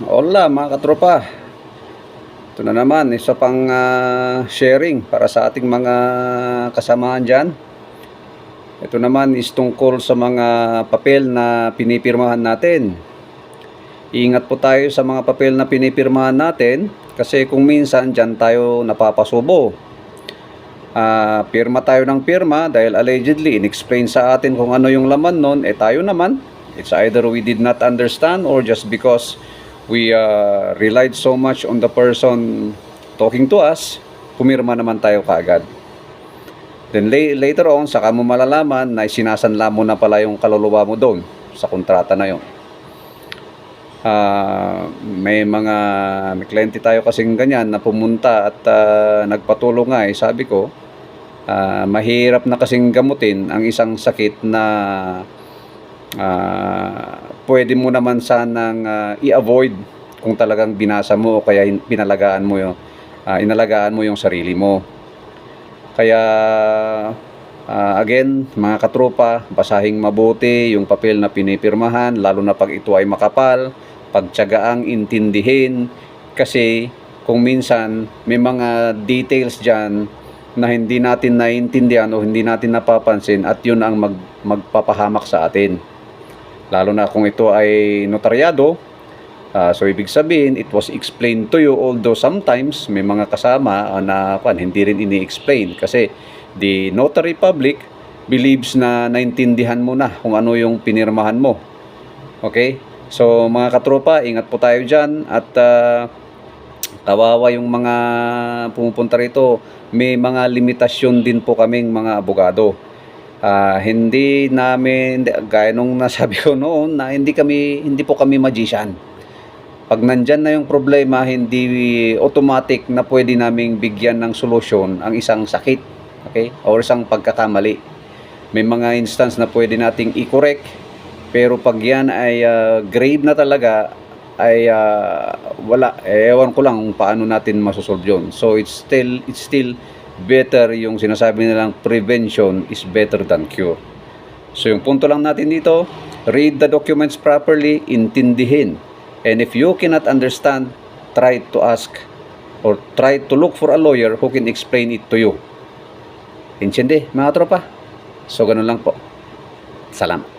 Hola mga katropa, ito na naman isa pang sharing para sa ating mga kasamahan dyan. Ito naman is tungkol sa mga papel na pinipirmahan natin. Ingat po tayo sa mga papel na pinipirmahan natin kasi kung minsan dyan tayo napapasubo. Pirma tayo ng pirma dahil allegedly in-explain sa atin kung ano yung laman nun, tayo naman, it's either we did not understand or just because we relied so much on the person talking to us, pumirma naman tayo kaagad. Then later on, saka mo malalaman na sinasanla mo na pala yung kaluluwa mo doon sa kontrata na yun. May kliyente tayo kasing ganyan na pumunta at nagpatulong nga sabi ko, mahirap na kasing gamutin ang isang sakit na pwede mo naman sanang i-avoid kung talagang binasa mo o kaya inalagaan mo yung sarili mo. Kaya again, mga katropa, basahing mabuti yung papel na pinipirmahan, lalo na pag ito ay makapal, pagtiyagaang intindihin, kasi kung minsan may mga details dyan na hindi natin naiintindihan o hindi natin napapansin at yun ang magpapahamak sa atin. Lalo na kung ito ay notaryado, so ibig sabihin, it was explained to you, although sometimes may mga kasama na hindi rin ini-explain kasi the notary public believes na naintindihan mo na kung ano yung pinirmahan mo. Okay? So mga katropa, ingat po tayo dyan at kawawa yung mga pumupunta rito. May mga limitasyon din po kaming mga abogado. Hindi namin, gaya nung nasabi ko noon, na hindi po kami magician. Pag nandyan na yung problema, hindi automatic na pwede naming bigyan ng solusyon ang isang sakit, okay, or isang pagkakamali. May mga instance na pwede nating i-correct, pero pag yan ay grave na talaga, ay wala, ewan ko lang kung paano natin masosolve yun. So it's still better yung sinasabi nilang prevention is better than cure. So yung punto lang natin dito, read the documents properly, intindihin. And if you cannot understand, try to ask or try to look for a lawyer who can explain it to you. Intindi mga tropa? So ganun lang po. Salamat.